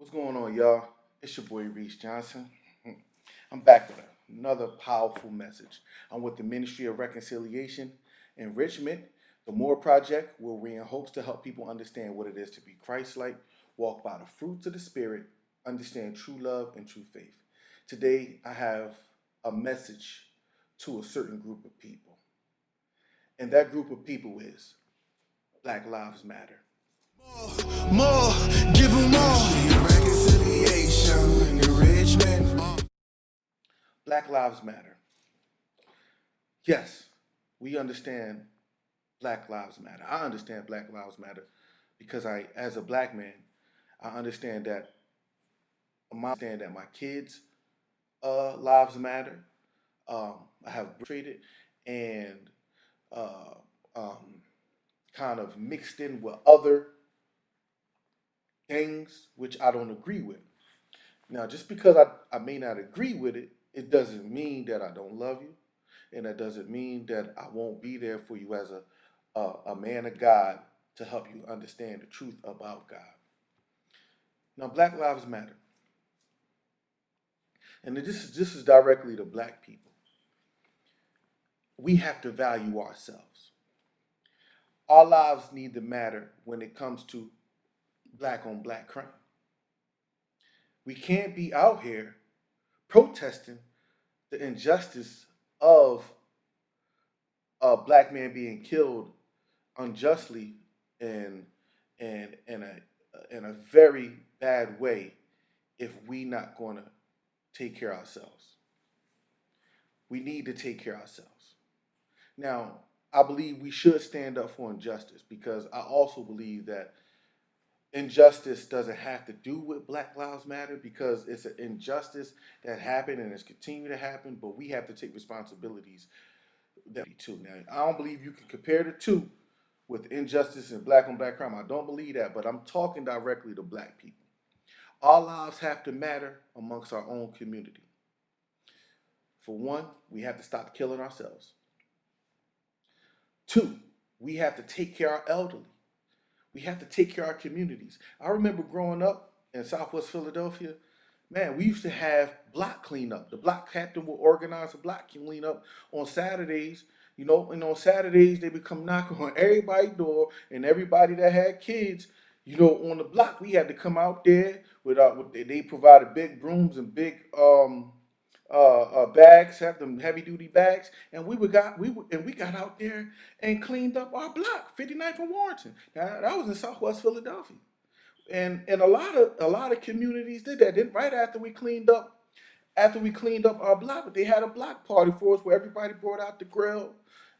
What's going on, y'all? It's your boy Reese Johnson. I'm back with another powerful message. I'm with the Ministry of Reconciliation, Enrichment, the More Project, where we're in hopes to help people understand what it is to be Christ-like, walk by the fruits of the Spirit, understand true love and true faith. Today, I have a message to a certain group of people, and that group of people is Black Lives Matter. More, give them more. Reconciliation, enrichment. Black Lives Matter. Yes, we understand Black Lives Matter. I understand Black Lives Matter because as a black man, I understand that my kids' lives matter. I have traded and uh, um, kind of mixed in with other things which I don't agree with. Now, just because I may not agree with it, it doesn't mean that I don't love you, and that doesn't mean that I won't be there for you as a man of God to help you understand the truth about God. Now, Black Lives Matter, and this is directly to black people. We have to value ourselves. Our lives need to matter when it comes to black on black crime. We can't be out here protesting the injustice of a black man being killed unjustly and in a very bad way if we not going to take care of ourselves. We need to take care of ourselves. Now, I believe we should stand up for injustice because I also believe that injustice doesn't have to do with Black Lives Matter because it's an injustice that happened and it's continued to happen, but we have to take responsibilities that too. Now, I don't believe you can compare the two with injustice and black on black crime. I don't believe that, but I'm talking directly to black people. Our lives have to matter amongst our own community. For one, we have to stop killing ourselves. Two, we have to take care of our elderly. We have to take care of our communities. I remember growing up in Southwest Philadelphia, man, we used to have block cleanup. The block captain would organize a block cleanup on Saturdays. And on Saturdays they would come knock on everybody's door, and everybody that had kids, on the block, we had to come out there they provided big brooms and big bags, have them heavy duty bags, and we got out there and cleaned up our block, 59th and Warrenton. Now that was in Southwest Philadelphia, and a lot of communities did that. Then right after we cleaned up our block, they had a block party for us where everybody brought out the grill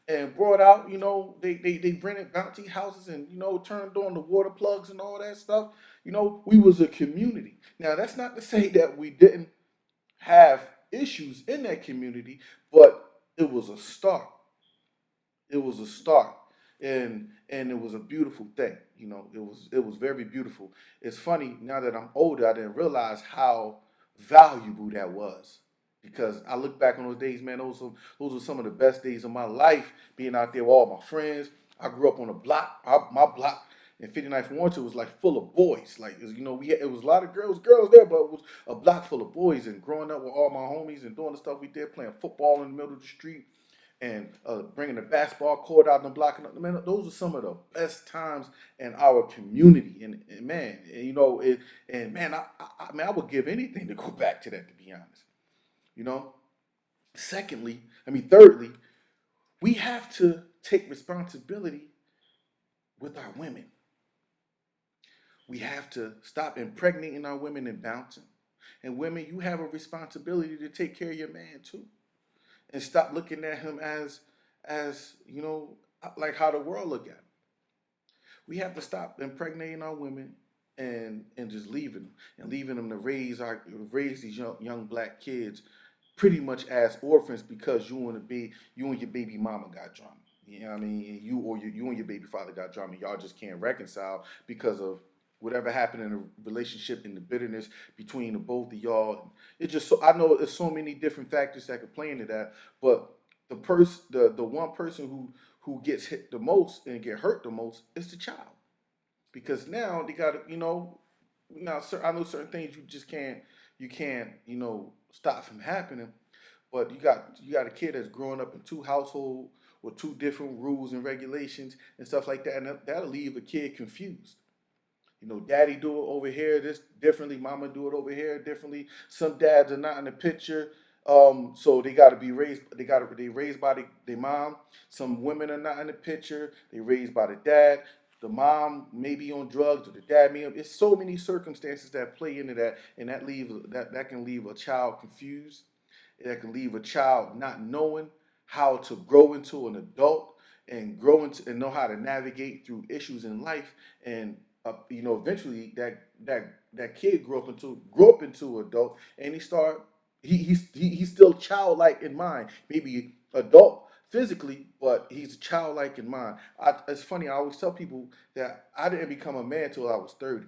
and brought out, they rented bounty houses and turned on the water plugs and all that stuff. We was a community. Now that's not to say that we didn't have issues in that community, but it was a start. It was a start, and it was a beautiful thing. It was very beautiful. It's funny now that I'm older, I didn't realize how valuable that was because I look back on those days, man. Those were some of the best days of my life. Being out there with all my friends. I grew up on a block. My block in 59th and Warrenton was like full of boys. Like it was a lot of girls there, but it was a block full of boys. And growing up with all my homies and doing the stuff we did, playing football in the middle of the street, and bringing the basketball court out and blocking up. Man, those are some of the best times in our community. And man, man, I would give anything to go back to that. To be honest, you know. Thirdly, we have to take responsibility with our women. We have to stop impregnating our women and bouncing. And women, you have a responsibility to take care of your man too, and stop looking at him as like how the world look at him. We have to stop impregnating our women and just leaving them to raise these young black kids pretty much as orphans because you and your baby mama got drama. You know what I mean? You and your baby father got drama. Y'all just can't reconcile because of whatever happened in the relationship and the bitterness between the both of y'all. I know there's so many different factors that could play into that, but the one person who gets hit the most and get hurt the most is the child because now they got now, I know certain things you can't, stop from happening. But you got a kid that's growing up in two households with two different rules and regulations and stuff like that, and that'll leave a kid confused. Daddy do it over here this differently, mama do it over here differently. Some dads are not in the picture, so they got to be raised. They raised by their mom. Some women are not in the picture. They raised by the dad. The mom may be on drugs, or the dad may. It's so many circumstances that play into that, and that can leave a child confused. That can leave a child not knowing how to grow into an adult and grow into and know how to navigate through issues in life. And eventually that kid grew up into an adult, and he's still childlike in mind, maybe adult physically, but he's childlike in mind. It's funny. I always tell people that I didn't become a man till I was 30.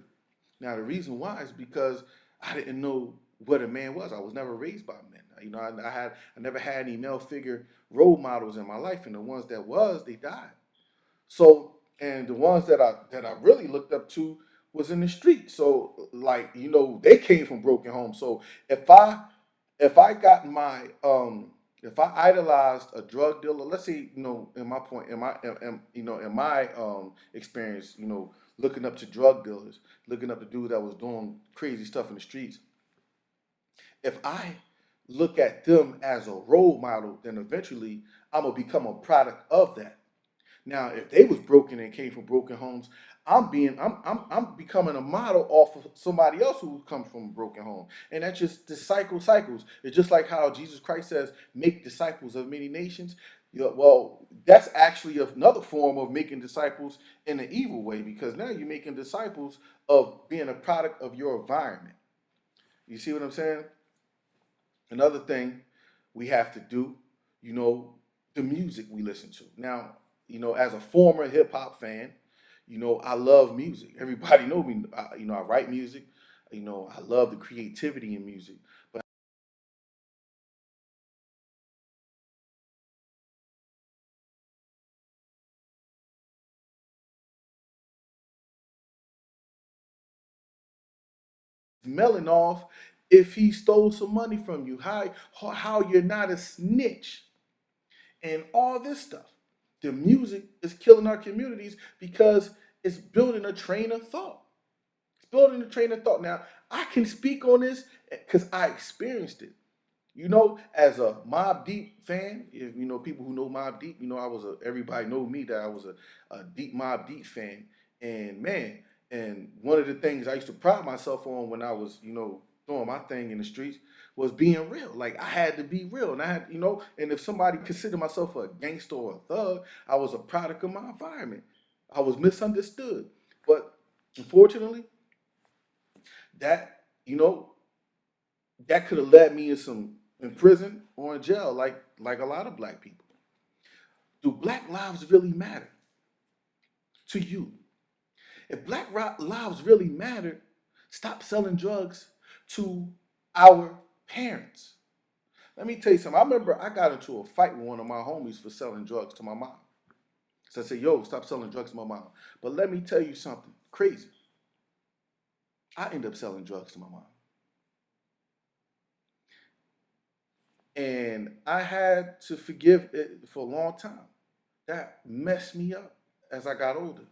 Now the reason why is because I didn't know what a man was. I was never raised by men. I never had any male figure role models in my life, and the ones that was, they died. So, and the ones that I really looked up to was in the street. So, like, they came from broken homes. So if I if I got my if I idolized a drug dealer, let's say, in my point, in my experience, looking up to drug dealers, looking up to dudes that was doing crazy stuff in the streets. If I look at them as a role model, then eventually I'm gonna become a product of that. Now, if they was broken and came from broken homes, I'm becoming a model off of somebody else who comes from a broken home, and that's just the cycles. It's just like how Jesus Christ says, "Make disciples of many nations." Well, that's actually another form of making disciples in an evil way, because now you're making disciples of being a product of your environment. You see what I'm saying? Another thing we have to do, you know, the music we listen to. Now, as a former hip hop fan, I love music. Everybody know me. I write music. I love the creativity in music. But melon off if he stole some money from you, how you're not a snitch, and all this stuff. The music is killing our communities because it's building a train of thought. It's building a train of thought. Now, I can speak on this because I experienced it. As a Mob Deep fan, if people who know Mob Deep, everybody know me that I was a deep Mob Deep fan. And man, and one of the things I used to pride myself on when I was, doing my thing in the streets was being real. Like I had to be real. And I had, and if somebody considered myself a gangster or a thug, I was a product of my environment. I was misunderstood. But unfortunately, that, you know, that could have led me in prison or in jail, like a lot of black people. Do black lives really matter to you? If lives really matter, stop selling drugs to our parents. Let me tell you something. I remember I got into a fight with one of my homies for selling drugs to my mom. So I said, "Yo, stop selling drugs to my mom." But let me tell you something crazy. I ended up selling drugs to my mom, and I had to forgive it for a long time. That messed me up as I got older.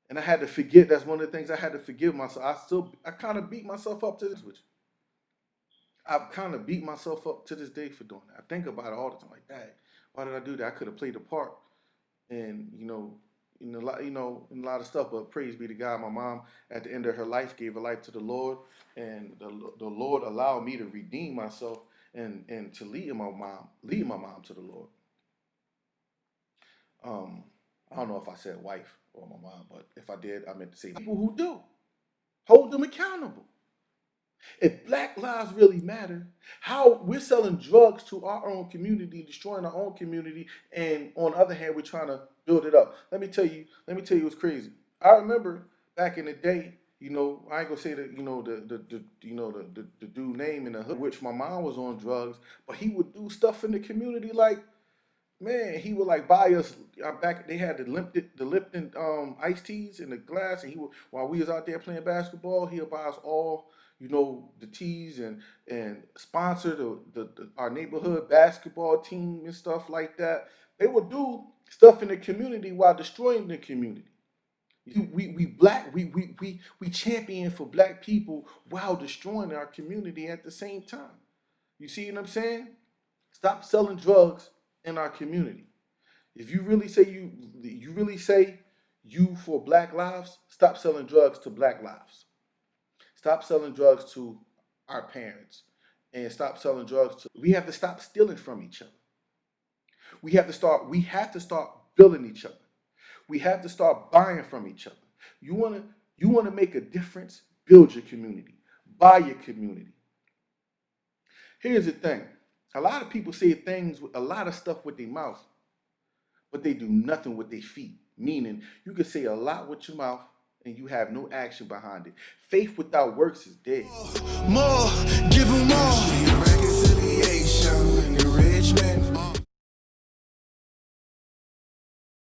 And I had to forget. That's one of the things I had to forgive myself. I kind of beat myself up to this, which I kind of beat myself up to this day for doing that. I think about it all the time, like, dang, why did I do that? I could have played a part, and in a lot of stuff. But praise be to God, my mom at the end of her life gave her life to the Lord, and the Lord allowed me to redeem myself and to lead my mom to the Lord. Um, I don't know if I said wife or my mom, but if I did, I meant to say people who do. Hold them accountable. If black lives really matter, how we're selling drugs to our own community, destroying our own community, and on the other hand, we're trying to build it up. Let me tell you what's crazy. I remember back in the day, I ain't gonna say that, the dude name in the hood, which my mom was on drugs, but he would do stuff in the community like Man, he would like buy us back. They had the Lipton iced teas in the glass, and he would while we was out there playing basketball, he'll buy us all, the teas and sponsor our neighborhood basketball team and stuff like that. They would do stuff in the community while destroying the community. We champion for black people while destroying our community at the same time. You see what I'm saying? Stop selling drugs in our community. If you really say you really say you for black lives, stop selling drugs to black lives. Stop selling drugs to our parents. And stop selling drugs to we have to stop stealing from each other. We have to start building each other. We have to start buying from each other. You wanna make a difference, build your community. Buy your community. Here's the thing. A lot of people say things with a lot of stuff with their mouth, but they do nothing with their feet. Meaning, you can say a lot with your mouth and you have no action behind it. Faith without works is dead. More, give 'em all.